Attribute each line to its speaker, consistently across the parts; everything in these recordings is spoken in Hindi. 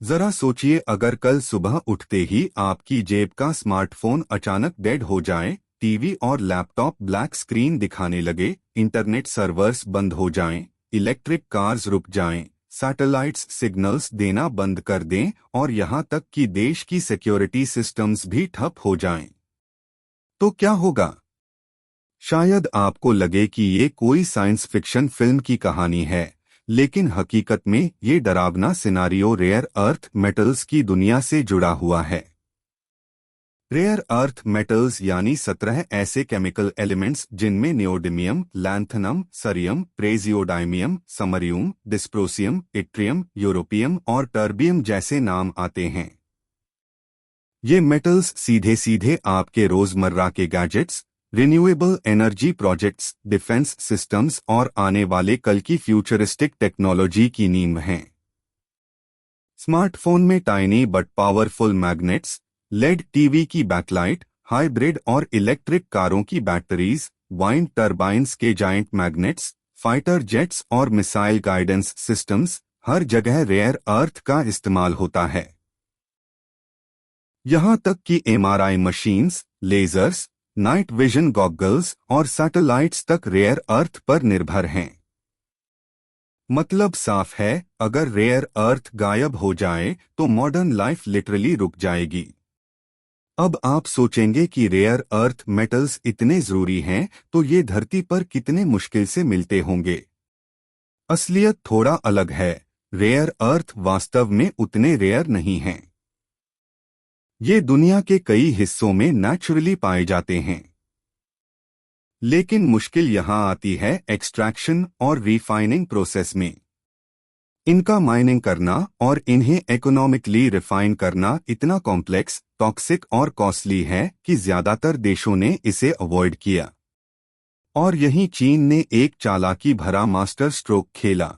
Speaker 1: जरा सोचिए, अगर कल सुबह उठते ही आपकी जेब का स्मार्टफोन अचानक डेड हो जाए, टीवी और लैपटॉप ब्लैक स्क्रीन दिखाने लगे, इंटरनेट सर्वर्स बंद हो जाएं, इलेक्ट्रिक कार्स रुक जाएं, सैटेलाइट्स सिग्नल्स देना बंद कर दें और यहां तक कि देश की सिक्योरिटी सिस्टम्स भी ठप हो जाएं, तो क्या होगा? शायद आपको लगे कि ये कोई साइंस फिक्शन फिल्म की कहानी है, लेकिन हकीकत में ये डरावना सिनारियो रेयर अर्थ मेटल्स की दुनिया से जुड़ा हुआ है। रेयर अर्थ मेटल्स यानी 17 ऐसे केमिकल एलिमेंट्स जिनमें neodymium, lanthanum, cerium, praseodymium, samarium, dysprosium, yttrium, europium और टर्बियम जैसे नाम आते हैं। ये मेटल्स सीधे सीधे आपके रोजमर्रा के gadgets, renewable energy projects, defence systems और आने वाले कल की फ्यूचरिस्टिक टेक्नोलॉजी की नींव हैं। स्मार्टफोन में tiny but powerful magnets, LED TV की बैकलाइट, हाइब्रिड और इलेक्ट्रिक कारों की बैटरीज, वाइंड टरबाइन्स के जायंट मैग्नेट्स, फाइटर जेट्स और मिसाइल गाइडेंस सिस्टम्स, हर जगह रेयर अर्थ का इस्तेमाल होता है। यहां तक कि MRI machines, lasers, night vision goggles और सैटेलाइट्स तक रेयर अर्थ पर निर्भर हैं। मतलब साफ है, अगर रेयर अर्थ गायब हो जाए तो मॉडर्न लाइफ लिटरली रुक जाएगी। अब आप सोचेंगे कि रेयर अर्थ मेटल्स इतने जरूरी हैं, तो ये धरती पर कितने मुश्किल से मिलते होंगे। असलियत थोड़ा अलग है। रेयर अर्थ वास्तव में उतने रेयर नहीं हैं। ये दुनिया के कई हिस्सों में नेचुरली पाए जाते हैं। लेकिन मुश्किल यहां आती है एक्सट्रैक्शन और रिफाइनिंग प्रोसेस में। इनका माइनिंग करना और इन्हें इकोनॉमिकली रिफाइन करना इतना कॉम्प्लेक्स, टॉक्सिक और कॉस्टली है कि ज्यादातर देशों ने इसे अवॉइड किया। और यहीं चीन ने एक चालाकी भरा मास्टर स्ट्रोक खेला।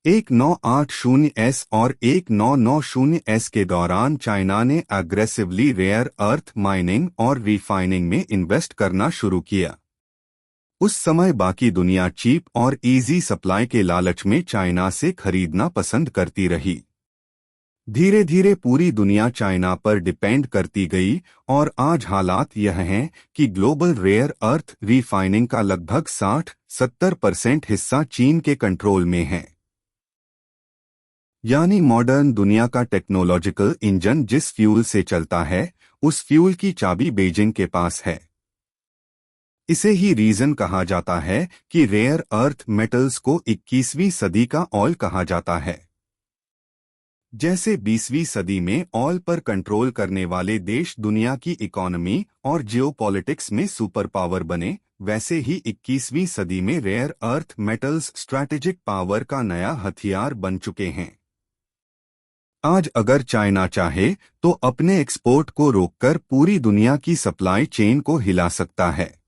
Speaker 1: 1980S और 1990S के दौरान चाइना ने अग्रेसिवली रेयर अर्थ माइनिंग और रिफाइनिंग में इन्वेस्ट करना शुरू किया। उस समय बाकी दुनिया चीप और इजी सप्लाई के लालच में चाइना से खरीदना पसंद करती रही। धीरे धीरे पूरी दुनिया चाइना पर डिपेंड करती गई और आज हालात यह हैं कि ग्लोबल रेयर अर्थ रिफाइनिंग का लगभग 60-70% हिस्सा चीन के कंट्रोल में है। यानी मॉडर्न दुनिया का टेक्नोलॉजिकल इंजन जिस फ्यूल से चलता है, उस फ्यूल की चाबी बीजिंग के पास है। इसे ही रीजन कहा जाता है कि रेयर अर्थ मेटल्स को 21वीं सदी का ऑयल कहा जाता है। जैसे 20वीं सदी में ऑयल पर कंट्रोल करने वाले देश दुनिया की इकोनॉमी और जियोपॉलिटिक्स में सुपर पावर बने, वैसे ही 21वीं सदी में rare earth metals strategic power का नया हथियार बन चुके हैं। आज अगर चाइना चाहे तो अपने एक्सपोर्ट को रोककर पूरी दुनिया की सप्लाई चेन को हिला सकता है।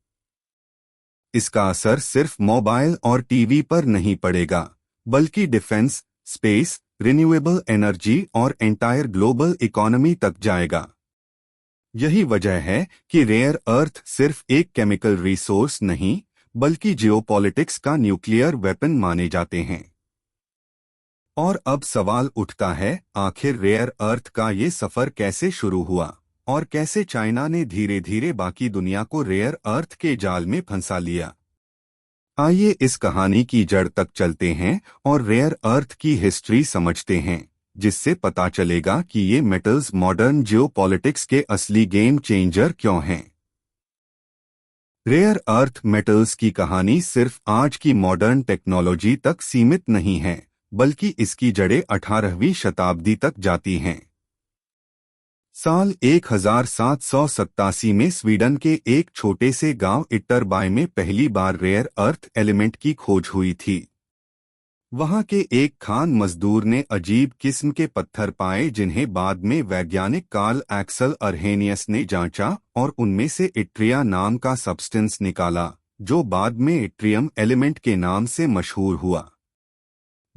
Speaker 1: इसका असर सिर्फ मोबाइल और टीवी पर नहीं पड़ेगा, बल्कि डिफेंस, स्पेस, रिन्यूएबल एनर्जी और एंटायर ग्लोबल इकोनॉमी तक जाएगा। यही वजह है कि रेयर अर्थ सिर्फ एक केमिकल रिसोर्स नहीं, बल्कि जियोपॉलिटिक्स का न्यूक्लियर वेपन माने जाते हैं। और अब सवाल उठता है, आखिर रेयर अर्थ का ये सफर कैसे शुरू हुआ और कैसे चाइना ने धीरे धीरे बाकी दुनिया को रेयर अर्थ के जाल में फंसा लिया। आइए इस कहानी की जड़ तक चलते हैं और रेयर अर्थ की हिस्ट्री समझते हैं, जिससे पता चलेगा कि ये मेटल्स मॉडर्न जियोपॉलिटिक्स के असली गेम चेंजर क्यों हैं। रेयर अर्थ मेटल्स की कहानी सिर्फ आज की मॉडर्न टेक्नोलॉजी तक सीमित नहीं है, बल्कि इसकी जड़ें 18वीं शताब्दी तक जाती हैं। साल 1787 में स्वीडन के एक छोटे से गांव इट्टरबाई में पहली बार रेयर अर्थ एलिमेंट की खोज हुई थी। वहां के एक खान मजदूर ने अजीब किस्म के पत्थर पाए, जिन्हें बाद में वैज्ञानिक कार्ल एक्सल अर्हेनियस ने जांचा और उनमें से इट्रिया नाम का सब्सटेंस निकाला, जो बाद में इट्रियम एलिमेंट के नाम से मशहूर हुआ।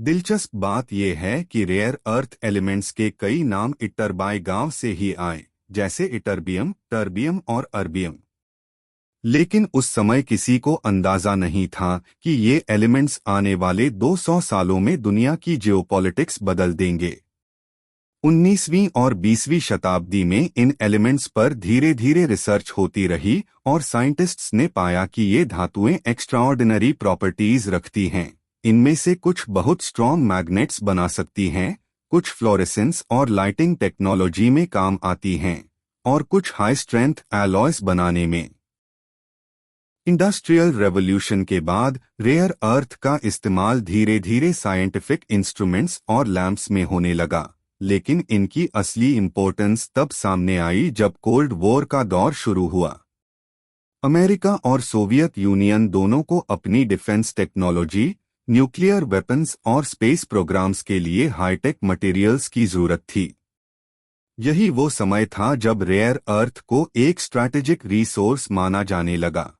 Speaker 1: दिलचस्प बात यह है कि रेयर अर्थ एलिमेंट्स के कई नाम इट्टरबाई गांव से ही आए, जैसे इटर्बियम, टर्बियम और अर्बियम। लेकिन उस समय किसी को अंदाजा नहीं था कि ये एलिमेंट्स आने वाले 200 सालों में दुनिया की जियोपॉलिटिक्स बदल देंगे। 19वीं और 20वीं शताब्दी में इन एलिमेंट्स पर धीरे धीरे रिसर्च होती रही और साइंटिस्ट्स ने पाया कि ये धातुएं एक्स्ट्राऑर्डिनरी प्रॉपर्टीज रखती हैं। इनमें से कुछ बहुत स्ट्रॉन्ग मैग्नेट्स बना सकती हैं, कुछ फ्लोरेसेंस और लाइटिंग टेक्नोलॉजी में काम आती हैं और कुछ हाई स्ट्रेंथ एलॉयज बनाने में। इंडस्ट्रियल रेवोल्यूशन के बाद रेयर अर्थ का इस्तेमाल धीरे धीरे साइंटिफिक इंस्ट्रूमेंट्स और लैंप्स में होने लगा, लेकिन इनकी असली इंपॉर्टेंस तब सामने आई जब कोल्ड वॉर का दौर शुरू हुआ। अमेरिका और सोवियत यूनियन दोनों को अपनी डिफेंस टेक्नोलॉजी, न्यूक्लियर वेपन्स और स्पेस प्रोग्राम्स के लिए हाईटेक मटेरियल्स की जरूरत थी। यही वो समय था जब रेयर अर्थ को एक स्ट्रैटेजिक रिसोर्स माना जाने लगा।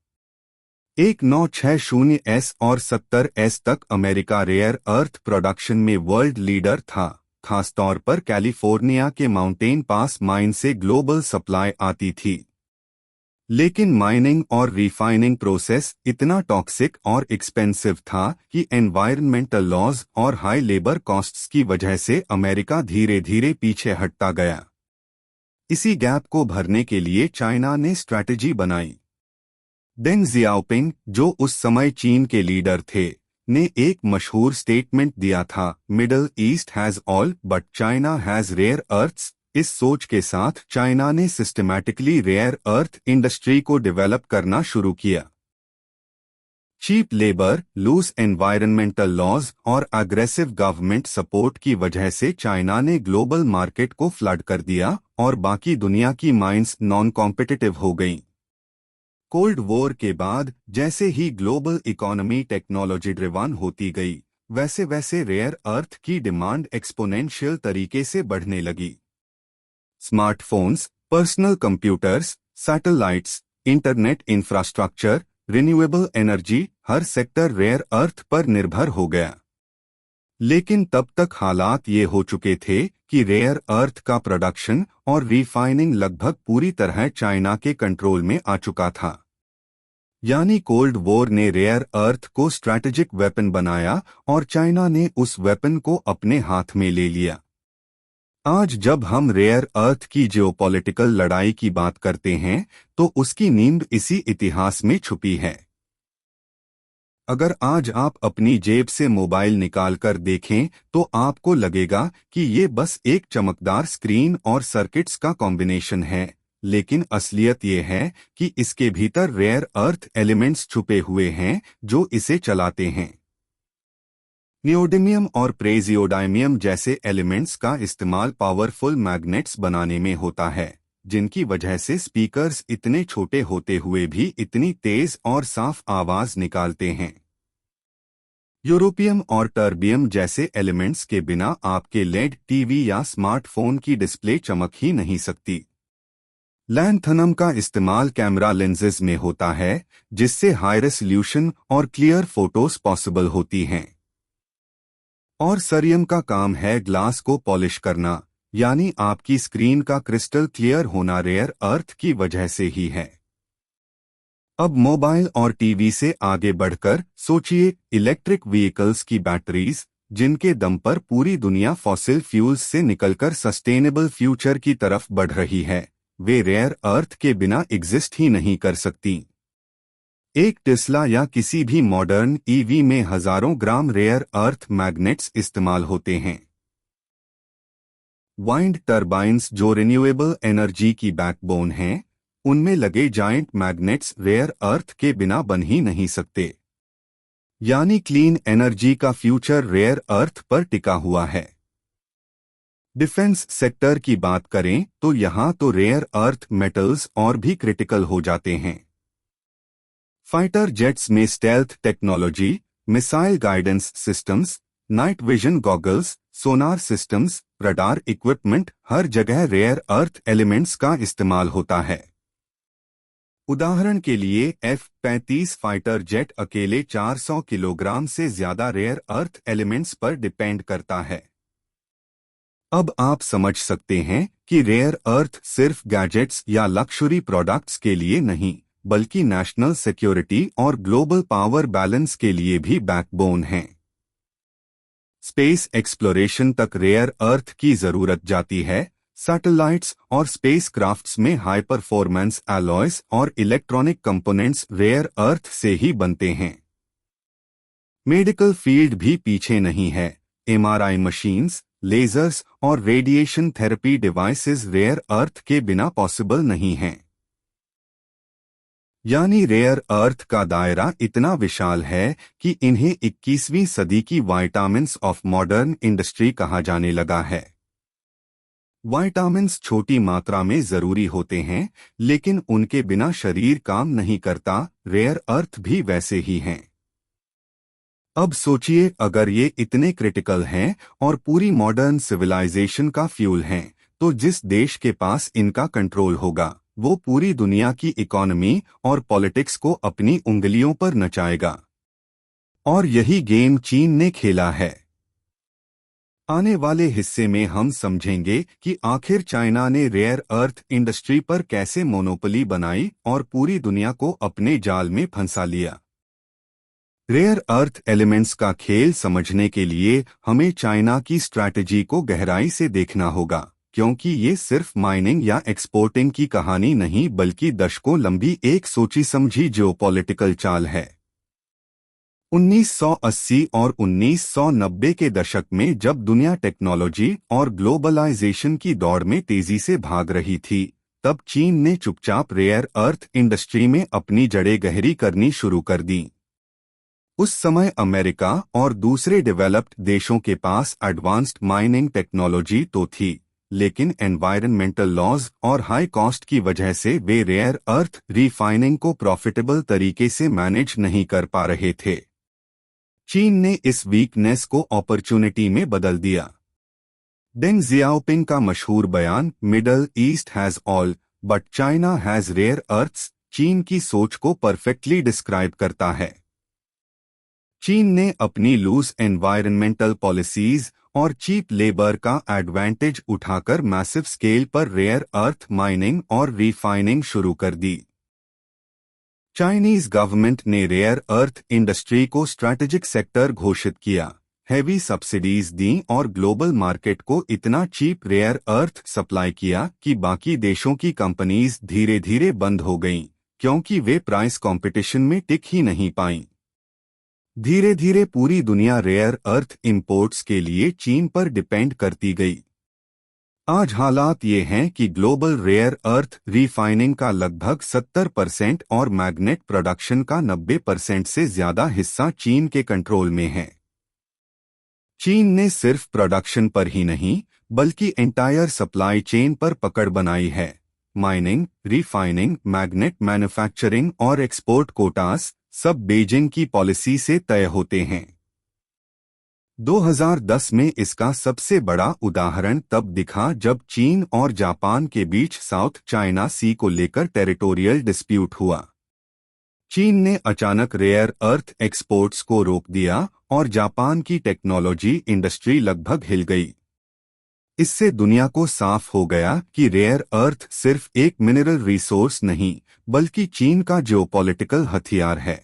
Speaker 1: 1960s और 70s तक अमेरिका रेयर अर्थ प्रोडक्शन में वर्ल्ड लीडर था। खासतौर पर कैलिफोर्निया के माउंटेन पास माइन से ग्लोबल सप्लाई आती थी। लेकिन माइनिंग और रिफाइनिंग प्रोसेस इतना टॉक्सिक और एक्सपेंसिव था कि एनवायरनमेंटल लॉज और हाई लेबर कॉस्ट्स की वजह से अमेरिका धीरे धीरे पीछे हटता गया। इसी गैप को भरने के लिए चाइना ने स्ट्रैटेजी बनाई। डेंग जियाओपिंग, जो उस समय चीन के लीडर थे, ने एक मशहूर स्टेटमेंट दिया था, middle east has all but China has rare earths. इस सोच के साथ चाइना ने सिस्टमैटिकली रेयर अर्थ इंडस्ट्री को डेवलप करना शुरू किया। Cheap labour, loose environmental laws और अग्रेसिव गवर्नमेंट सपोर्ट की वजह से चाइना ने ग्लोबल मार्केट को फ्लड कर दिया और बाकी दुनिया की माइंस नॉन कॉम्पिटिटिव हो गईं। कोल्ड वॉर के बाद जैसे ही ग्लोबल इकोनॉमी टेक्नोलॉजी ड्रिवन होती गई, वैसे वैसे रेयर अर्थ की डिमांड एक्सपोनेंशियल तरीके से बढ़ने लगी। Smartphones, personal computers, satellites, internet infrastructure, renewable energy, हर सेक्टर रेयर अर्थ पर निर्भर हो गया। लेकिन तब तक हालात ये हो चुके थे कि रेयर अर्थ का प्रोडक्शन और रिफाइनिंग लगभग पूरी तरह चाइना के कंट्रोल में आ चुका था। यानी कोल्ड वॉर ने रेयर अर्थ को स्ट्रैटेजिक वेपन बनाया और चाइना ने उस वेपन को अपने हाथ में ले लिया। आज जब हम रेयर अर्थ की जियोपॉलिटिकल लड़ाई की बात करते हैं तो उसकी नींव इसी इतिहास में छुपी है। अगर आज आप अपनी जेब से मोबाइल निकालकर देखें तो आपको लगेगा कि ये बस एक चमकदार स्क्रीन और सर्किट्स का कॉम्बिनेशन है, लेकिन असलियत ये है कि इसके भीतर रेयर अर्थ एलिमेंट्स छुपे हुए हैं जो इसे चलाते हैं। नियोडिमियम और प्रेजियोडाइमियम जैसे एलिमेंट्स का इस्तेमाल पावरफुल मैग्नेट्स बनाने में होता है, जिनकी वजह से स्पीकर्स इतने छोटे होते हुए भी इतनी तेज और साफ आवाज निकालते हैं। यूरोपियम और टर्बियम जैसे एलिमेंट्स के बिना आपके लेड टीवी या स्मार्टफोन की डिस्प्ले चमक ही नहीं सकती। लैंथनम का इस्तेमाल कैमरा लेंसेज में होता है, जिससे हाई रेजोल्यूशन और क्लियर फोटोज पॉसिबल होती हैं। और सरियम का काम है ग्लास को पॉलिश करना, यानी आपकी स्क्रीन का क्रिस्टल क्लियर होना रेयर अर्थ की वजह से ही है। अब मोबाइल और टीवी से आगे बढ़कर सोचिए इलेक्ट्रिक व्हीकल्स की बैटरीज, जिनके दम पर पूरी दुनिया फॉसिल फ्यूल्स से निकलकर सस्टेनेबल फ्यूचर की तरफ बढ़ रही है, वे रेयर अर्थ के बिना एग्जिस्ट ही नहीं कर सकती। एक टेस्ला या किसी भी मॉडर्न ईवी में हजारों ग्राम रेयर अर्थ मैग्नेट्स इस्तेमाल होते हैं। वाइंड टर्बाइन्स, जो रिन्यूएबल एनर्जी की बैकबोन हैं, उनमें लगे जायंट मैग्नेट्स रेयर अर्थ के बिना बन ही नहीं सकते। यानी क्लीन एनर्जी का फ्यूचर रेयर अर्थ पर टिका हुआ है। डिफेंस सेक्टर की बात करें तो यहां तो रेयर अर्थ मेटल्स और भी क्रिटिकल हो जाते हैं। फाइटर जेट्स में stealth technology, missile guidance systems, night vision goggles, sonar systems, radar equipment, हर जगह रेयर अर्थ एलिमेंट्स का इस्तेमाल होता है। उदाहरण के लिए F-35 फाइटर जेट अकेले 400 किलोग्राम से ज्यादा रेयर अर्थ एलिमेंट्स पर डिपेंड करता है। अब आप समझ सकते हैं कि रेयर अर्थ सिर्फ गैजेट्स या लक्सुरी प्रोडक्ट्स के लिए नहीं, बल्कि नेशनल सिक्योरिटी और ग्लोबल पावर बैलेंस के लिए भी बैकबोन हैं। स्पेस एक्सप्लोरेशन तक रेयर अर्थ की जरूरत जाती है। सैटेलाइट्स और स्पेसक्राफ्ट्स में हाई परफॉर्मेंस अलॉयज और इलेक्ट्रॉनिक कंपोनेंट्स रेयर अर्थ से ही बनते हैं। मेडिकल फील्ड भी पीछे नहीं है। एमआरआई मशीन्स, लेजर्स और radiation therapy devices rare earth के बिना पॉसिबल नहीं हैं। यानी रेयर अर्थ का दायरा इतना विशाल है कि इन्हें 21वीं सदी की विटामिन्स ऑफ मॉडर्न इंडस्ट्री कहा जाने लगा है। विटामिन्स छोटी मात्रा में जरूरी होते हैं, लेकिन उनके बिना शरीर काम नहीं करता। रेयर अर्थ भी वैसे ही हैं। अब सोचिए, अगर ये इतने क्रिटिकल हैं और पूरी मॉडर्न सिविलाइजेशन का फ्यूल हैं, तो जिस देश के पास इनका कंट्रोल होगा वो पूरी दुनिया की इकोनॉमी और पॉलिटिक्स को अपनी उंगलियों पर नचाएगा। और यही गेम चीन ने खेला है। आने वाले हिस्से में हम समझेंगे कि आखिर चाइना ने रेयर अर्थ इंडस्ट्री पर कैसे मोनोपोली बनाई और पूरी दुनिया को अपने जाल में फंसा लिया। रेयर अर्थ एलिमेंट्स का खेल समझने के लिए हमें चाइना की स्ट्रैटेजी को गहराई से देखना होगा, क्योंकि ये सिर्फ माइनिंग या एक्सपोर्टिंग की कहानी नहीं बल्कि दशकों लंबी एक सोची समझी जियोपॉलिटिकल चाल है। 1980 और 1990 के दशक में जब दुनिया टेक्नोलॉजी और ग्लोबलाइजेशन की दौड़ में तेजी से भाग रही थी, तब चीन ने चुपचाप रेयर अर्थ इंडस्ट्री में अपनी जड़ें गहरी करनी शुरू कर दी। उस समय अमेरिका और दूसरे डेवलप्ड देशों के पास एडवांस्ड माइनिंग टेक्नोलॉजी तो थी, लेकिन एनवायरनमेंटल लॉज और हाई कॉस्ट की वजह से वे रेयर अर्थ रिफाइनिंग को प्रॉफिटेबल तरीके से मैनेज नहीं कर पा रहे थे। चीन ने इस वीकनेस को अपॉर्चुनिटी में बदल दिया। डेंग जियाओपिंग का मशहूर बयान middle east has all but China has rare earths चीन की सोच को परफेक्टली डिस्क्राइब करता है। चीन ने अपनी लूज एनवायरनमेंटल पॉलिसीज और चीप लेबर का एडवांटेज उठाकर मैसिव स्केल पर रेयर अर्थ माइनिंग और रिफाइनिंग शुरू कर दी। चाइनीज गवर्नमेंट ने रेयर अर्थ इंडस्ट्री को स्ट्रैटेजिक सेक्टर घोषित किया, हैवी सब्सिडीज दी और ग्लोबल मार्केट को इतना चीप रेयर अर्थ सप्लाई किया कि बाकी देशों की कंपनीज धीरे धीरे बंद हो गईं, क्योंकि वे प्राइस कंपटीशन में टिक ही नहीं पाईं। धीरे धीरे पूरी दुनिया रेयर अर्थ इंपोर्ट्स के लिए चीन पर डिपेंड करती गई। आज हालात ये हैं कि ग्लोबल रेयर अर्थ रिफाइनिंग का लगभग 70% और मैग्नेट प्रोडक्शन का 90% से ज्यादा हिस्सा चीन के कंट्रोल में है। चीन ने सिर्फ प्रोडक्शन पर ही नहीं बल्कि एंटायर सप्लाई चेन पर पकड़ बनाई है। माइनिंग, रिफाइनिंग, मैग्नेट मैन्युफैक्चरिंग और एक्सपोर्ट कोटास सब बीजिंग की पॉलिसी से तय होते हैं। 2010 में इसका सबसे बड़ा उदाहरण तब दिखा जब चीन और जापान के बीच साउथ चाइना सी को लेकर टेरिटोरियल डिस्प्यूट हुआ। चीन ने अचानक रेयर अर्थ एक्सपोर्ट्स को रोक दिया और जापान की टेक्नोलॉजी इंडस्ट्री लगभग हिल गई। इससे दुनिया को साफ हो गया कि रेयर अर्थ सिर्फ एक मिनरल रिसोर्स नहीं बल्कि चीन का जियोपॉलिटिकल हथियार है।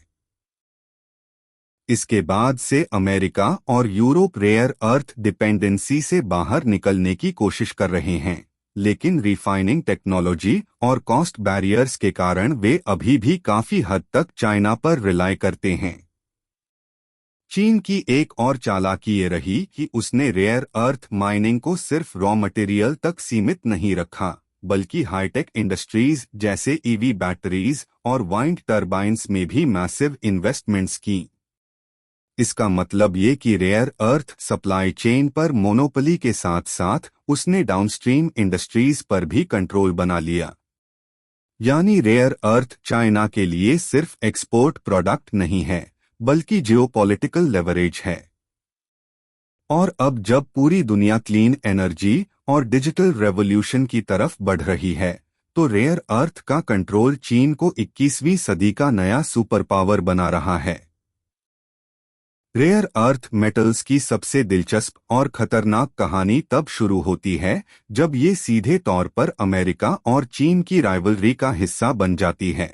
Speaker 1: इसके बाद से अमेरिका और यूरोप रेयर अर्थ डिपेंडेंसी से बाहर निकलने की कोशिश कर रहे हैं, लेकिन रिफाइनिंग टेक्नोलॉजी और कॉस्ट बैरियर्स के कारण वे अभी भी काफी हद तक चाइना पर रिलाय करते हैं। चीन की एक और चालाकी ये रही कि उसने रेयर अर्थ माइनिंग को सिर्फ रॉ मटेरियल तक सीमित नहीं रखा, बल्कि हाईटेक इंडस्ट्रीज जैसे ईवी बैटरीज और वाइंड टर्बाइन्स में भी मैसिव इन्वेस्टमेंट्स की। इसका मतलब ये कि रेयर अर्थ सप्लाई चेन पर मोनोपोली के साथ साथ उसने डाउनस्ट्रीम इंडस्ट्रीज पर भी कंट्रोल बना लिया। यानी रेयर अर्थ चाइना के लिए सिर्फ एक्सपोर्ट प्रोडक्ट नहीं है बल्कि जियोपॉलिटिकल लेवरेज है। और अब जब पूरी दुनिया क्लीन एनर्जी और डिजिटल रेवोल्यूशन की तरफ बढ़ रही है, तो रेयर अर्थ का कंट्रोल चीन को 21वीं सदी का नया सुपर पावर बना रहा है। रेयर अर्थ मेटल्स की सबसे दिलचस्प और खतरनाक कहानी तब शुरू होती है जब ये सीधे तौर पर अमेरिका और चीन की राइवलरी का हिस्सा बन जाती है।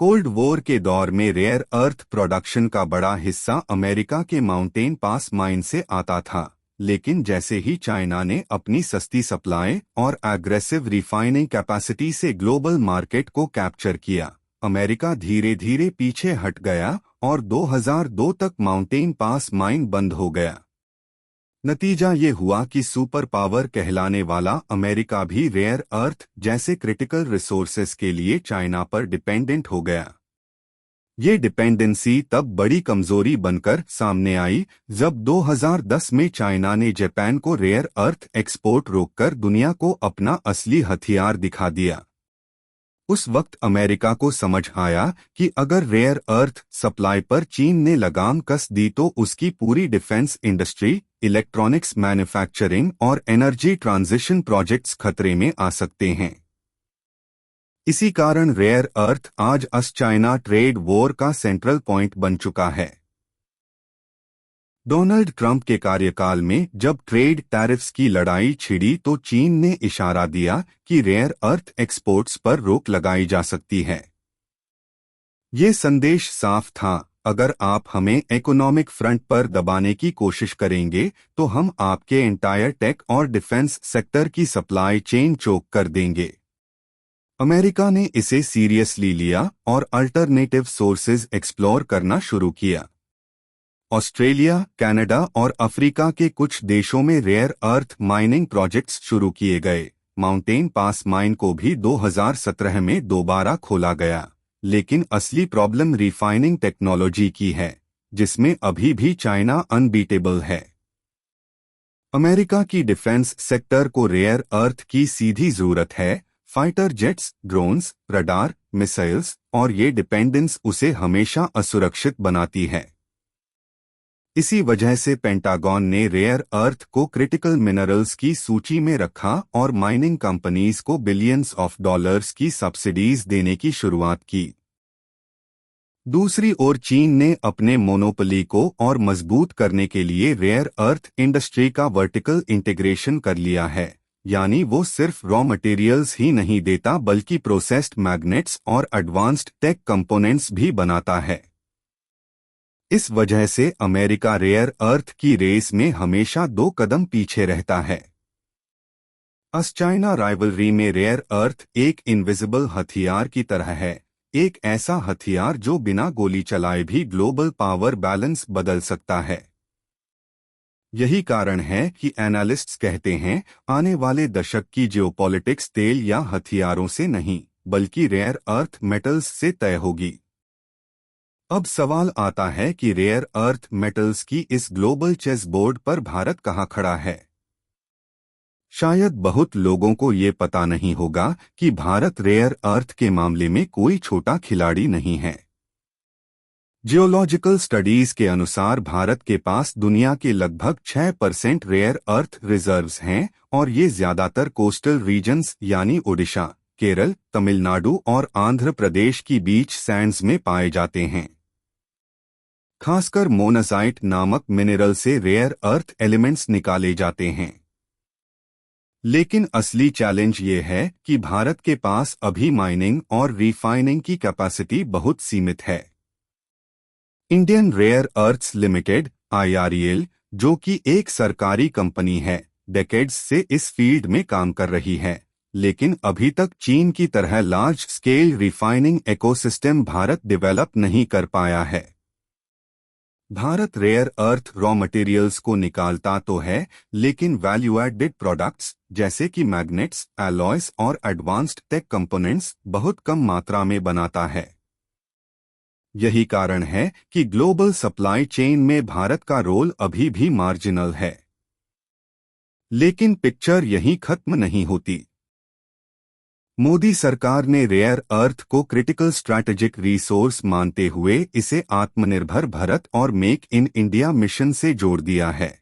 Speaker 1: कोल्ड वॉर के दौर में रेयर अर्थ प्रोडक्शन का बड़ा हिस्सा अमेरिका के माउंटेन पास माइन से आता था, लेकिन जैसे ही चाइना ने अपनी सस्ती सप्लाई और एग्रेसिव रिफाइनिंग कैपेसिटी से ग्लोबल मार्केट को कैप्चर किया, अमेरिका धीरे धीरे पीछे हट गया और 2002 तक माउंटेन पास माइन बंद हो गया। नतीजा ये हुआ कि सुपर पावर कहलाने वाला अमेरिका भी रेयर अर्थ जैसे क्रिटिकल रिसोर्सेज के लिए चाइना पर डिपेंडेंट हो गया। ये डिपेंडेंसी तब बड़ी कमजोरी बनकर सामने आई जब 2010 में चाइना ने जापान को रेयर अर्थ एक्सपोर्ट रोककर दुनिया को अपना असली हथियार दिखा दिया। उस वक्त अमेरिका को समझ आया कि अगर रेयर अर्थ सप्लाई पर चीन ने लगाम कस दी तो उसकी पूरी डिफेंस इंडस्ट्री, इलेक्ट्रॉनिक्स मैन्युफैक्चरिंग और एनर्जी ट्रांजिशन प्रोजेक्ट्स खतरे में आ सकते हैं। इसी कारण रेयर अर्थ आज चाइना ट्रेड वॉर का सेंट्रल पॉइंट बन चुका है। डोनाल्ड ट्रंप के कार्यकाल में जब ट्रेड टैरिफ्स की लड़ाई छिड़ी तो चीन ने इशारा दिया कि रेयर अर्थ एक्सपोर्ट्स पर रोक लगाई जा सकती है। ये संदेश साफ था, अगर आप हमें इकोनॉमिक फ्रंट पर दबाने की कोशिश करेंगे तो हम आपके एंटायर टेक और डिफेंस सेक्टर की सप्लाई चेन चोक कर देंगे। अमेरिका ने इसे सीरियसली लिया और अल्टरनेटिव सोर्सेज एक्सप्लोर करना शुरू किया। ऑस्ट्रेलिया, कनाडा और अफ्रीका के कुछ देशों में रेयर अर्थ माइनिंग प्रोजेक्ट्स शुरू किए गए। माउंटेन पास माइन को भी 2017 में दोबारा खोला गया, लेकिन असली प्रॉब्लम रिफाइनिंग टेक्नोलॉजी की है, जिसमें अभी भी चाइना अनबीटेबल है। अमेरिका की डिफेंस सेक्टर को रेयर अर्थ की सीधी जरूरत है, fighter jets, drones, radar, missiles, और ये डिपेंडेंस उसे हमेशा असुरक्षित बनाती है। इसी वजह से पेंटागन ने रेयर अर्थ को क्रिटिकल मिनरल्स की सूची में रखा और माइनिंग कंपनीज को बिलियंस ऑफ डॉलर्स की सब्सिडीज देने की शुरुआत की। दूसरी ओर चीन ने अपने मोनोपोली को और मजबूत करने के लिए रेयर अर्थ इंडस्ट्री का वर्टिकल इंटीग्रेशन कर लिया है, यानी वो सिर्फ रॉ मटेरियल्स ही नहीं देता बल्कि प्रोसेस्ड मैग्नेट्स और एडवांस्ड टेक कंपोनेंट्स भी बनाता है। इस वजह से अमेरिका रेयर अर्थ की रेस में हमेशा 2 कदम पीछे रहता है। चाइना राइवलरी में रेयर अर्थ एक इनविजिबल हथियार की तरह है, एक ऐसा हथियार जो बिना गोली चलाए भी ग्लोबल पावर बैलेंस बदल सकता है। यही कारण है कि एनालिस्ट्स कहते हैं, आने वाले दशक की जियोपॉलिटिक्स तेल या हथियारों से नहीं बल्कि रेयर अर्थ मेटल्स से तय होगी। अब सवाल आता है कि रेयर अर्थ मेटल्स की इस ग्लोबल चेस बोर्ड पर भारत कहाँ खड़ा है। शायद बहुत लोगों को ये पता नहीं होगा कि भारत रेयर अर्थ के मामले में कोई छोटा खिलाड़ी नहीं है। जियोलॉजिकल स्टडीज के अनुसार भारत के पास दुनिया के लगभग 6% रेयर अर्थ रिजर्व्स हैं और ये ज्यादातर कोस्टल रीजन्स यानी ओडिशा, केरल, तमिलनाडु और आंध्र प्रदेश की बीच सैंड्स में पाए जाते हैं। खासकर मोनाजाइट नामक मिनरल से रेयर अर्थ एलिमेंट्स निकाले जाते हैं। लेकिन असली चैलेंज ये है कि भारत के पास अभी माइनिंग और रिफाइनिंग की कैपेसिटी बहुत सीमित है। Indian rare earths limited (IREL), जो कि एक सरकारी कंपनी है, डेकेड्स से इस फील्ड में काम कर रही है, लेकिन अभी तक चीन की तरह large scale refining ecosystem Bharat develop नहीं कर पाया है। Bharat rare earth raw materials को निकालता तो है, लेकिन वैल्यू एडेड प्रोडक्ट्स जैसे कि मैग्नेट्स, एलॉयज और एडवांस्ड टेक कंपोनेंट्स बहुत कम मात्रा में बनाता है। यही कारण है कि ग्लोबल सप्लाई चेन में भारत का रोल अभी भी मार्जिनल है। लेकिन पिक्चर यहीं खत्म नहीं होती। मोदी सरकार ने रेयर अर्थ को क्रिटिकल स्ट्रैटेजिक रिसोर्स मानते हुए इसे आत्मनिर्भर भारत और मेक इन इंडिया मिशन से जोड़ दिया है।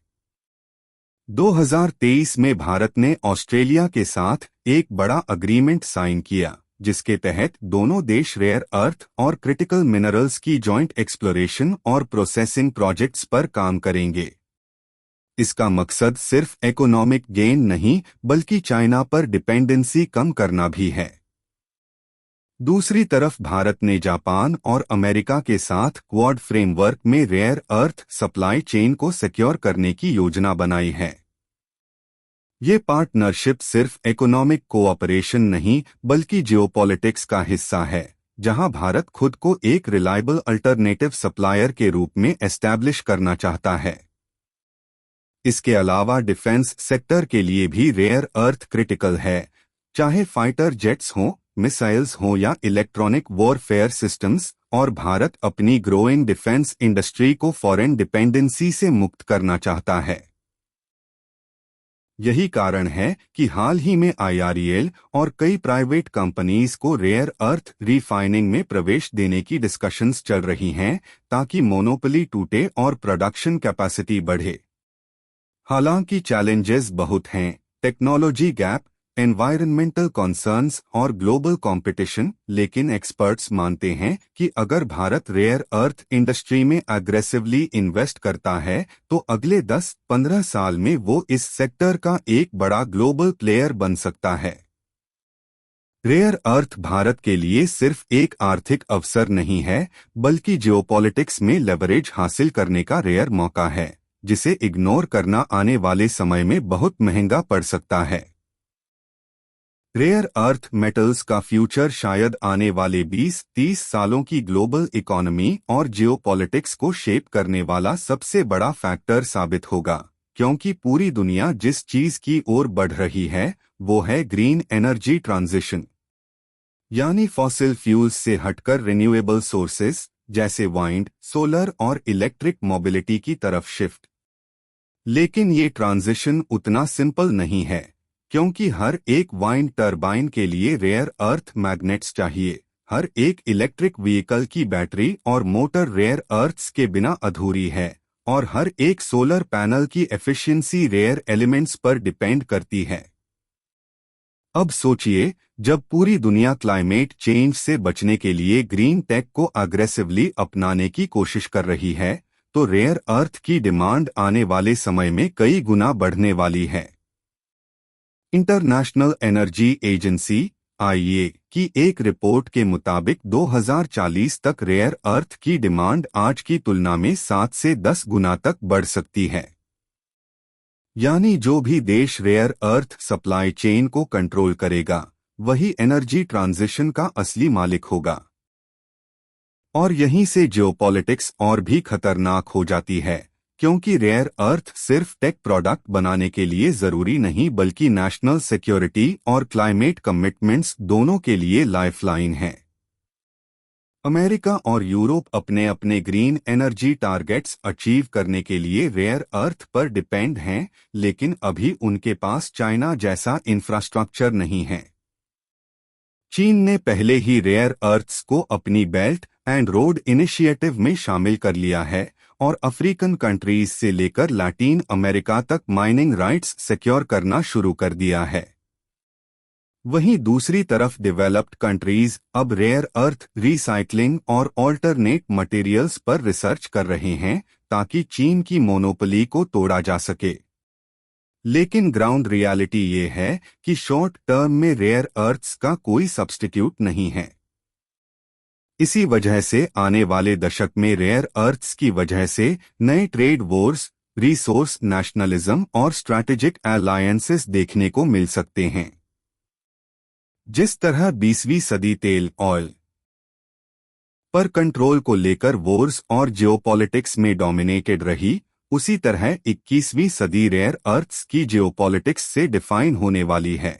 Speaker 1: 2023 में भारत ने ऑस्ट्रेलिया के साथ एक बड़ा अग्रीमेंट साइन किया, जिसके तहत दोनों देश रेयर अर्थ और क्रिटिकल मिनरल्स की जॉइंट एक्सप्लोरेशन और प्रोसेसिंग प्रोजेक्ट्स पर काम करेंगे। इसका मकसद सिर्फ इकोनॉमिक गेन नहीं बल्कि चाइना पर डिपेंडेंसी कम करना भी है। दूसरी तरफ भारत ने जापान और अमेरिका के साथ क्वाड फ्रेमवर्क में रेयर अर्थ सप्लाई चेन को सिक्योर करने की योजना बनाई है। ये पार्टनरशिप सिर्फ इकोनॉमिक कोऑपरेशन नहीं बल्कि जियोपॉलिटिक्स का हिस्सा है, जहां भारत खुद को एक रिलायबल अल्टरनेटिव सप्लायर के रूप में एस्टैब्लिश करना चाहता है। इसके अलावा डिफेंस सेक्टर के लिए भी रेयर अर्थ क्रिटिकल है, चाहे फाइटर जेट्स हों, मिसाइल्स हों या इलेक्ट्रॉनिक वॉरफेयर सिस्टम्स, और भारत अपनी ग्रोइंग डिफेंस इंडस्ट्री को फॉरेन डिपेंडेंसी से मुक्त करना चाहता है। यही कारण है कि हाल ही में IREL और कई प्राइवेट कंपनीज को रेयर अर्थ रिफाइनिंग में प्रवेश देने की डिस्कशंस चल रही हैं, ताकि मोनोपोली टूटे और प्रोडक्शन कैपेसिटी बढ़े। हालांकि चैलेंजेस बहुत हैं, टेक्नोलॉजी गैप, एनवायरनमेंटल कॉन्सर्न्स और ग्लोबल कंपटीशन, लेकिन एक्सपर्ट्स मानते हैं कि अगर भारत रेयर अर्थ इंडस्ट्री में अग्रेसिवली इन्वेस्ट करता है तो अगले 10-15 साल में वो इस सेक्टर का एक बड़ा ग्लोबल प्लेयर बन सकता है। रेयर अर्थ भारत के लिए सिर्फ एक आर्थिक अवसर नहीं है, बल्कि जियोपॉलिटिक्स में लेवरेज हासिल करने का रेयर मौका है, जिसे इग्नोर करना आने वाले समय में बहुत महंगा पड़ सकता है। रेयर अर्थ मेटल्स का फ्यूचर शायद आने वाले 20-30 सालों की ग्लोबल इकोनॉमी और जियोपॉलिटिक्स को शेप करने वाला सबसे बड़ा फैक्टर साबित होगा, क्योंकि पूरी दुनिया जिस चीज की ओर बढ़ रही है वो है ग्रीन एनर्जी ट्रांजिशन, यानी फॉसिल फ्यूल्स से हटकर रिन्यूएबल सोर्सेस जैसे वाइंड, सोलर और इलेक्ट्रिक मोबिलिटी की तरफ शिफ्ट। लेकिन ये ट्रांजिशन उतना सिंपल नहीं है, क्योंकि हर एक वाइंड टरबाइन के लिए रेयर अर्थ मैग्नेट्स चाहिए, हर एक इलेक्ट्रिक व्हीकल की बैटरी और मोटर रेयर अर्थ्स के बिना अधूरी है, और हर एक सोलर पैनल की एफिशिएंसी रेयर एलिमेंट्स पर डिपेंड करती है। अब सोचिए, जब पूरी दुनिया क्लाइमेट चेंज से बचने के लिए ग्रीन टेक को अग्रेसिवली अपनाने की कोशिश कर रही है, तो रेयर अर्थ की डिमांड आने वाले समय में कई गुना बढ़ने वाली है। इंटरनेशनल एनर्जी एजेंसी IEA की एक रिपोर्ट के मुताबिक 2040 तक रेयर अर्थ की डिमांड आज की तुलना में 7 से 10 गुना तक बढ़ सकती है। यानी जो भी देश रेयर अर्थ सप्लाई चेन को कंट्रोल करेगा, वही एनर्जी ट्रांजिशन का असली मालिक होगा। और यहीं से जियोपॉलिटिक्स और भी खतरनाक हो जाती है, क्योंकि रेयर अर्थ सिर्फ टेक प्रोडक्ट बनाने के लिए जरूरी नहीं बल्कि नेशनल सिक्योरिटी और क्लाइमेट कमिटमेंट्स दोनों के लिए लाइफलाइन है। अमेरिका और यूरोप अपने अपने ग्रीन एनर्जी टारगेट्स अचीव करने के लिए रेयर अर्थ पर डिपेंड हैं, लेकिन अभी उनके पास चाइना जैसा इंफ्रास्ट्रक्चर नहीं है। चीन ने पहले ही रेयर अर्थ्स को अपनी बेल्ट एंड रोड इनिशिएटिव में शामिल कर लिया है, और अफ्रीकन कंट्रीज से लेकर लैटिन अमेरिका तक माइनिंग राइट्स सिक्योर करना शुरू कर दिया है। वहीं दूसरी तरफ डेवलप्ड कंट्रीज अब रेयर अर्थ रिसाइकलिंग और ऑल्टरनेट मटेरियल्स पर रिसर्च कर रहे हैं, ताकि चीन की मोनोपोली को तोड़ा जा सके। लेकिन ग्राउंड रियलिटी ये है कि शॉर्ट टर्म में रेयर अर्थ्स का कोई सब्स्टिट्यूट नहीं है। इसी वजह से आने वाले दशक में रेयर अर्थ्स की वजह से नए ट्रेड वॉर्स, रिसोर्स नेशनलिज्म और स्ट्रैटेजिक अलायंसेस देखने को मिल सकते हैं। जिस तरह 20वीं सदी तेल ऑयल पर कंट्रोल को लेकर वॉर्स और जियोपॉलिटिक्स में डोमिनेटेड रही, उसी तरह 21वीं सदी रेयर अर्थ्स की जियोपॉलिटिक्स से डिफाइन होने वाली है।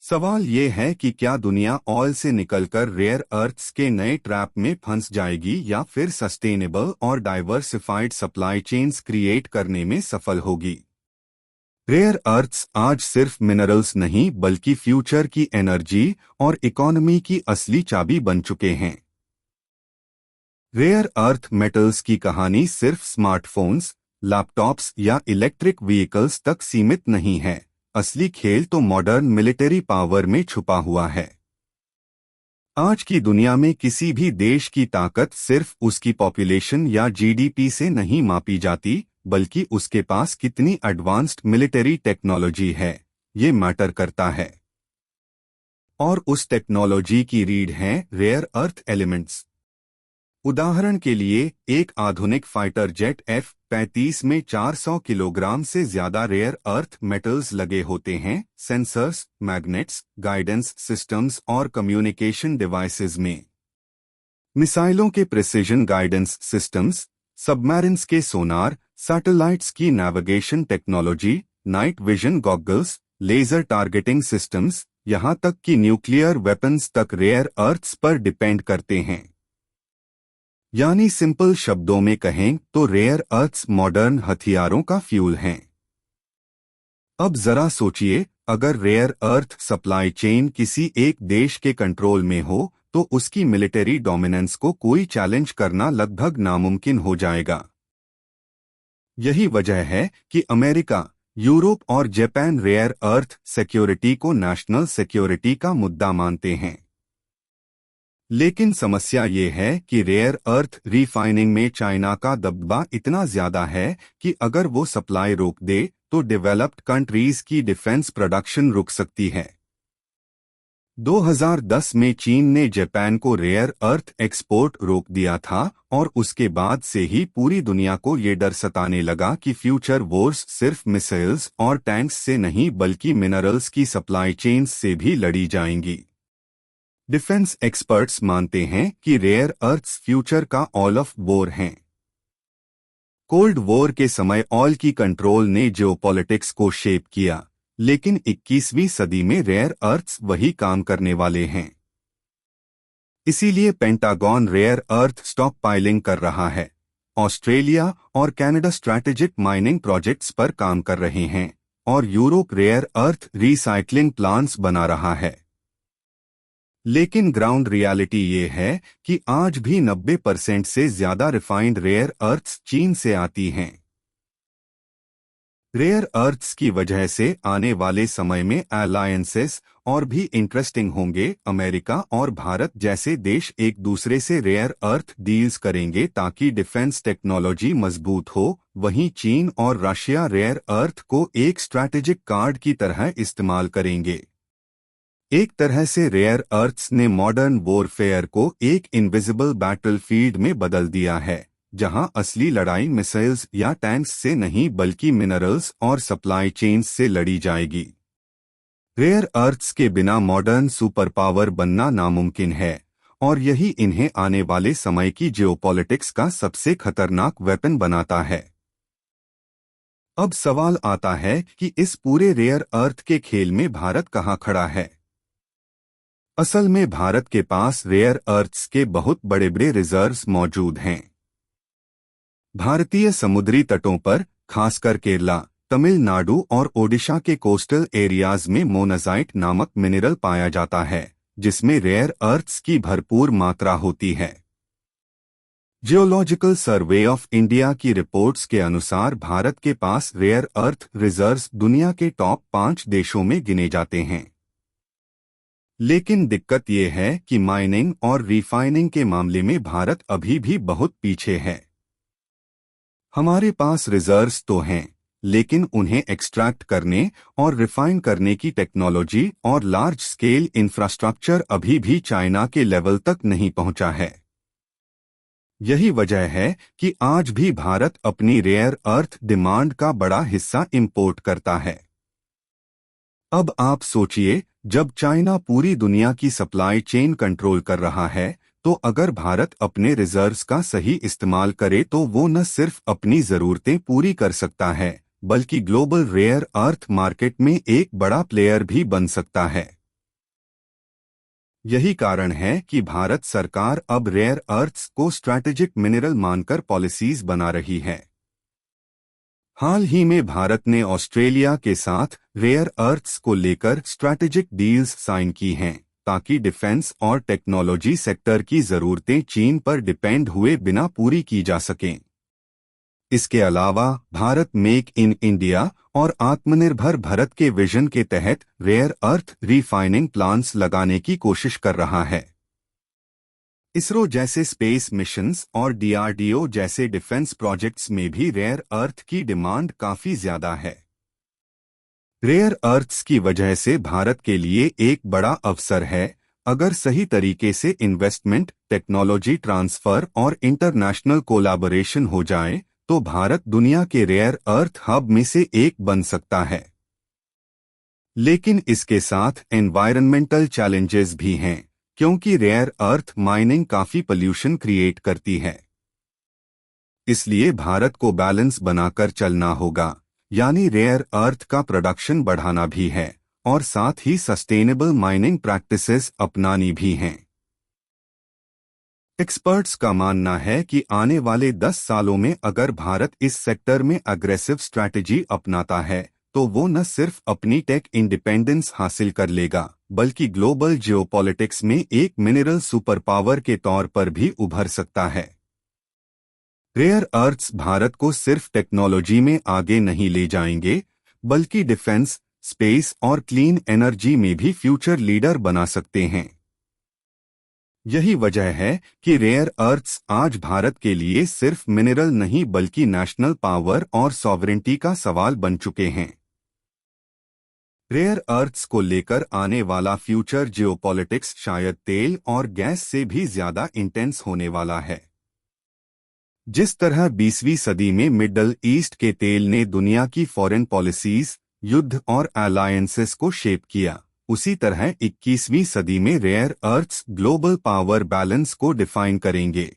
Speaker 1: सवाल ये है कि क्या दुनिया ऑयल से निकलकर रेयर अर्थ्स के नए ट्रैप में फंस जाएगी या फिर सस्टेनेबल और डाइवर्सिफाइड सप्लाई चेन्स क्रिएट करने में सफल होगी। रेयर अर्थ्स आज सिर्फ मिनरल्स नहीं बल्कि फ्यूचर की एनर्जी और इकोनॉमी की असली चाबी बन चुके हैं। रेयर अर्थ मेटल्स की कहानी सिर्फ स्मार्टफोन्स, लैपटॉप्स या इलेक्ट्रिक व्हीकल्स तक सीमित नहीं है। असली खेल तो मॉडर्न मिलिट्री पावर में छुपा हुआ है। आज की दुनिया में किसी भी देश की ताकत सिर्फ उसकी पॉपुलेशन या GDP से नहीं मापी जाती, बल्कि उसके पास कितनी एडवांस्ड मिलिट्री टेक्नोलॉजी है, ये मैटर करता है। और उस टेक्नोलॉजी की रीढ़ हैं रेयर अर्थ एलिमेंट्स। उदाहरण के लिए एक आधुनिक फाइटर जेट F-35 में 400 किलोग्राम से ज्यादा रेयर अर्थ मेटल्स लगे होते हैं सेंसर्स, मैग्नेट्स, गाइडेंस सिस्टम्स और कम्युनिकेशन डिवाइसेस में। मिसाइलों के प्रिसिजन गाइडेंस सिस्टम्स, सबमरीन्स के सोनार, सैटेलाइट्स की navigation technology, night vision goggles, laser targeting systems, यहां तक कि न्यूक्लियर वेपन्स तक रेयर अर्थ्स पर डिपेंड करते हैं। यानी सिंपल शब्दों में कहें तो रेयर अर्थ्स मॉडर्न हथियारों का फ्यूल हैं। अब जरा सोचिए, अगर रेयर अर्थ सप्लाई चेन किसी एक देश के कंट्रोल में हो तो उसकी मिलिट्री डोमिनेंस को कोई चैलेंज करना लगभग नामुमकिन हो जाएगा। यही वजह है कि अमेरिका, यूरोप और जापान रेयर अर्थ सिक्योरिटी को नेशनल सिक्योरिटी का मुद्दा मानते हैं। लेकिन समस्या ये है कि रेयर अर्थ रिफाइनिंग में चाइना का दबदबा इतना ज्यादा है कि अगर वो सप्लाई रोक दे तो डेवलप्ड कंट्रीज की डिफेंस प्रोडक्शन रुक सकती है। 2010 में चीन ने जापान को रेयर अर्थ एक्सपोर्ट रोक दिया था और उसके बाद से ही पूरी दुनिया को ये डर सताने लगा कि फ्यूचर वॉर्स सिर्फ मिसाइल्स और टैंक्स से नहीं बल्कि मिनरल्स की सप्लाई चेन्स से भी लड़ी जाएंगी। डिफेंस एक्सपर्ट्स मानते हैं कि रेयर अर्थ्स फ्यूचर का ऑल ऑफ वॉर हैं। कोल्ड वॉर के समय ऑयल की कंट्रोल ने जियोपॉलिटिक्स को शेप किया, लेकिन 21वीं सदी में रेयर अर्थ्स वही काम करने वाले हैं। इसीलिए Pentagon rare earth stockpiling कर रहा है। ऑस्ट्रेलिया और कनाडा स्ट्रैटेजिक माइनिंग प्रोजेक्ट्स पर काम कर रहे हैं और Europe rare earth recycling plants बना रहा है। लेकिन ग्राउंड रियलिटी ये है कि आज भी 90% से ज्यादा रिफाइंड रेयर अर्थ्स चीन से आती हैं। रेयर अर्थ्स की वजह से आने वाले समय में अलायंसेस और भी इंटरेस्टिंग होंगे। अमेरिका और भारत जैसे देश एक दूसरे से रेयर अर्थ डील्स करेंगे ताकि डिफेंस टेक्नोलॉजी मजबूत हो। वहीं चीन और रशिया रेयर अर्थ को एक स्ट्रैटेजिक कार्ड की तरह इस्तेमाल करेंगे। एक तरह से रेयर अर्थ्स ने मॉडर्न वॉरफेयर को एक इनविजिबल बैटलफील्ड में बदल दिया है, जहां असली लड़ाई मिसाइल्स या टैंक्स से नहीं बल्कि मिनरल्स और सप्लाई चेन्स से लड़ी जाएगी। रेयर अर्थ्स के बिना मॉडर्न सुपर पावर बनना नामुमकिन है और यही इन्हें आने वाले समय की जियोपॉलिटिक्स का सबसे खतरनाक वेपन बनाता है। अब सवाल आता है कि इस पूरे रेयर अर्थ के खेल में भारत कहां खड़ा है। असल में भारत के पास रेयर अर्थ्स के बहुत बड़े बड़े रिजर्व्स मौजूद हैं। भारतीय समुद्री तटों पर, खासकर केरला, तमिलनाडु और ओडिशा के कोस्टल एरियाज में मोनाजाइट नामक मिनरल पाया जाता है, जिसमें रेयर अर्थ्स की भरपूर मात्रा होती है। जियोलॉजिकल सर्वे ऑफ इंडिया की रिपोर्ट्स के अनुसार भारत के पास रेयर अर्थ रिजर्व्स दुनिया के टॉप 5 देशों में गिने जाते हैं। लेकिन दिक्कत यह है कि माइनिंग और रिफाइनिंग के मामले में भारत अभी भी बहुत पीछे है। हमारे पास रिजर्व्स तो हैं, लेकिन उन्हें एक्सट्रैक्ट करने और रिफाइन करने की टेक्नोलॉजी और लार्ज स्केल इंफ्रास्ट्रक्चर अभी भी चाइना के लेवल तक नहीं पहुंचा है। यही वजह है कि आज भी भारत अपनी रेयर अर्थ डिमांड का बड़ा हिस्सा इंपोर्ट करता है। अब आप सोचिए, जब चाइना पूरी दुनिया की सप्लाई चेन कंट्रोल कर रहा है, तो अगर भारत अपने रिजर्व्स का सही इस्तेमाल करे तो वो न सिर्फ अपनी जरूरतें पूरी कर सकता है, बल्कि ग्लोबल रेयर अर्थ मार्केट में एक बड़ा प्लेयर भी बन सकता है। यही कारण है कि भारत सरकार अब रेयर अर्थ्स को स्ट्रैटेजिक मिनरल मानकर पॉलिसीज बना रही है। हाल ही में भारत ने ऑस्ट्रेलिया के साथ रेयर अर्थ्स को लेकर स्ट्रैटेजिक डील्स साइन की हैं, ताकि डिफेंस और टेक्नोलॉजी सेक्टर की जरूरतें चीन पर डिपेंड हुए बिना पूरी की जा सकें। इसके अलावा भारत मेक इन इंडिया और आत्मनिर्भर भारत के विजन के तहत रेयर अर्थ रिफाइनिंग प्लांट्स लगाने की कोशिश कर रहा है। इसरो जैसे स्पेस मिशंस और डीआरडीओ जैसे डिफेंस प्रोजेक्ट्स में भी रेयर अर्थ की डिमांड काफी ज्यादा है। रेयर अर्थ्स की वजह से भारत के लिए एक बड़ा अवसर है। अगर सही तरीके से इन्वेस्टमेंट, टेक्नोलॉजी ट्रांसफर और इंटरनेशनल कोलैबोरेशन हो जाए तो भारत दुनिया के रेयर अर्थ हब में से एक बन सकता है। लेकिन इसके साथ एनवायरनमेंटल चैलेंजेस भी हैं, क्योंकि रेयर अर्थ माइनिंग काफी पोल्यूशन क्रिएट करती है। इसलिए भारत को बैलेंस बनाकर चलना होगा, यानी रेयर अर्थ का प्रोडक्शन बढ़ाना भी है और साथ ही सस्टेनेबल माइनिंग प्रैक्टिसेस अपनानी भी हैं। एक्सपर्ट्स का मानना है कि आने वाले 10 सालों में अगर भारत इस सेक्टर में अग्रेसिव स्ट्रैटेजी अपनाता है तो वो न सिर्फ अपनी टेक इंडिपेंडेंस हासिल कर लेगा, बल्कि ग्लोबल जियोपॉलिटिक्स में एक मिनरल सुपर पावर के तौर पर भी उभर सकता है। रेयर अर्थ्स भारत को सिर्फ टेक्नोलॉजी में आगे नहीं ले जाएंगे, बल्कि डिफेंस, स्पेस और क्लीन एनर्जी में भी फ्यूचर लीडर बना सकते हैं। यही वजह है कि रेयर अर्थ्स आज भारत के लिए सिर्फ मिनरल नहीं बल्कि नेशनल पावर और सॉवरेंटी का सवाल बन चुके हैं। रेयर अर्थ्स को लेकर आने वाला फ्यूचर जियोपॉलिटिक्स शायद तेल और गैस से भी ज्यादा इंटेंस होने वाला है। जिस तरह 20वीं सदी में मिडल ईस्ट के तेल ने दुनिया की फॉरेन पॉलिसीज, युद्ध और अलायंसेस को शेप किया, उसी तरह 21वीं सदी में rare earths global power balance को डिफाइन करेंगे।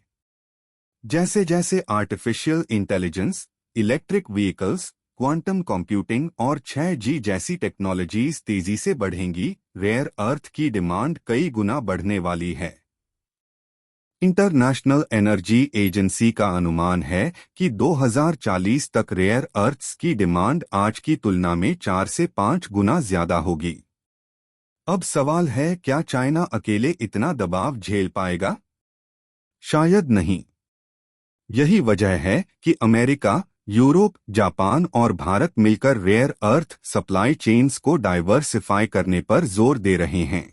Speaker 1: जैसे जैसे artificial intelligence, electric vehicles, quantum computing और 6G जैसी टेक्नोलॉजीज तेजी से बढ़ेंगी, रेयर अर्थ की डिमांड कई गुना बढ़ने वाली है। इंटरनेशनल एनर्जी एजेंसी का अनुमान है कि 2040 तक रेयर अर्थ्स की डिमांड आज की तुलना में 4 से 5 गुना ज्यादा होगी। अब सवाल है, क्या चाइना अकेले इतना दबाव झेल पाएगा? शायद नहीं। यही वजह है कि अमेरिका, यूरोप, जापान और भारत मिलकर रेयर अर्थ सप्लाई चेन्स को डाइवर्सिफाई करने पर जोर दे रहे हैं।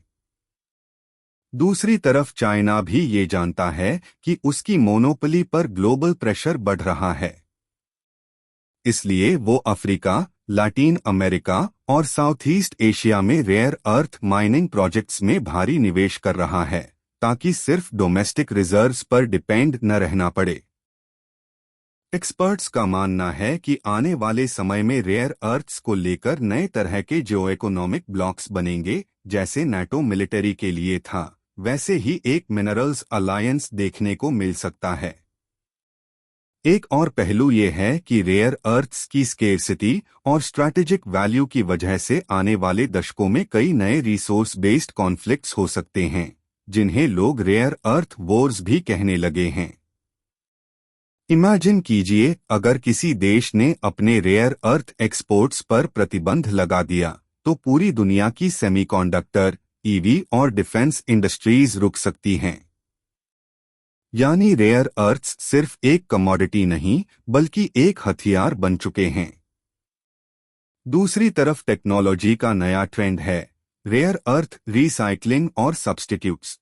Speaker 1: दूसरी तरफ चाइना भी ये जानता है कि उसकी मोनोपोली पर ग्लोबल प्रेशर बढ़ रहा है। इसलिए वो अफ्रीका, लैटिन अमेरिका और साउथ ईस्ट एशिया में रेयर अर्थ माइनिंग प्रोजेक्ट्स में भारी निवेश कर रहा है, ताकि सिर्फ डोमेस्टिक रिजर्व्स पर डिपेंड न रहना पड़े। एक्सपर्ट्स का मानना है कि आने वाले समय में रेयर अर्थ्स को लेकर नए तरह के जियो इकोनॉमिक ब्लॉक्स बनेंगे। जैसे नाटो मिलिट्री के लिए था, वैसे ही एक मिनरल्स अलायंस देखने को मिल सकता है। एक और पहलू ये है कि रेयर अर्थ्स की स्केर्सिटी और स्ट्रैटेजिक वैल्यू की वजह से आने वाले दशकों में कई नए रिसोर्स बेस्ड कॉन्फ्लिक्ट्स हो सकते हैं, जिन्हें लोग रेयर अर्थ वॉर्स भी कहने लगे हैं। इमेजिन कीजिए, अगर किसी देश ने अपने रेयर अर्थ एक्सपोर्ट्स पर प्रतिबंध लगा दिया तो पूरी दुनिया की सेमीकंडक्टर, ईवी और डिफेंस इंडस्ट्रीज रुक सकती हैं। यानी रेयर अर्थ्स सिर्फ एक कमोडिटी नहीं बल्कि एक हथियार बन चुके हैं। दूसरी तरफ टेक्नोलॉजी का नया ट्रेंड है रेयर अर्थ रिसाइकलिंग और सब्स्टिट्यूट्स।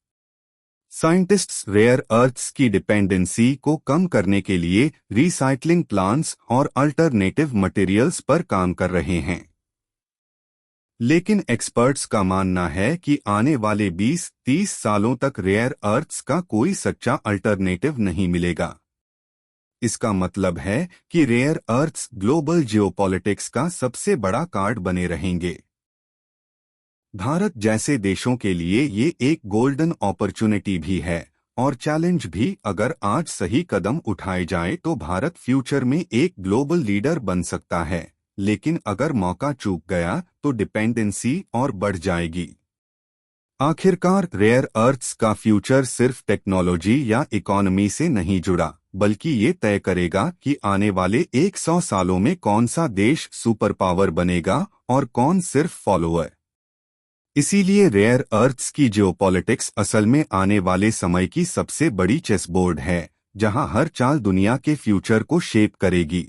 Speaker 1: साइंटिस्ट्स रेयर अर्थ्स की डिपेंडेंसी को कम करने के लिए रिसाइकलिंग प्लांट्स और अल्टरनेटिव मटेरियल्स पर काम कर रहे हैं। लेकिन एक्सपर्ट्स का मानना है कि आने वाले 20-30 सालों तक रेयर अर्थ्स का कोई सच्चा अल्टरनेटिव नहीं मिलेगा। इसका मतलब है कि रेयर अर्थ्स ग्लोबल जियोपॉलिटिक्स का सबसे बड़ा कार्ड बने रहेंगे। भारत जैसे देशों के लिए ये एक गोल्डन अपॉर्चुनिटी भी है और चैलेंज भी। अगर आज सही कदम उठाए जाए तो भारत फ्यूचर में एक ग्लोबल लीडर बन सकता है, लेकिन अगर मौका चूक गया तो डिपेंडेंसी और बढ़ जाएगी। आखिरकार रेयर अर्थ्स का फ्यूचर सिर्फ टेक्नोलॉजी या इकोनॉमी से नहीं जुड़ा, बल्कि ये तय करेगा कि आने वाले 100 सालों में कौन सा देश सुपर पावर बनेगा और कौन सिर्फ फॉलोअर। इसीलिए रेयर अर्थ्स की जियोपॉलिटिक्स असल में आने वाले समय की सबसे बड़ी चेसबोर्ड है, जहां हर चाल दुनिया के फ्यूचर को शेप करेगी।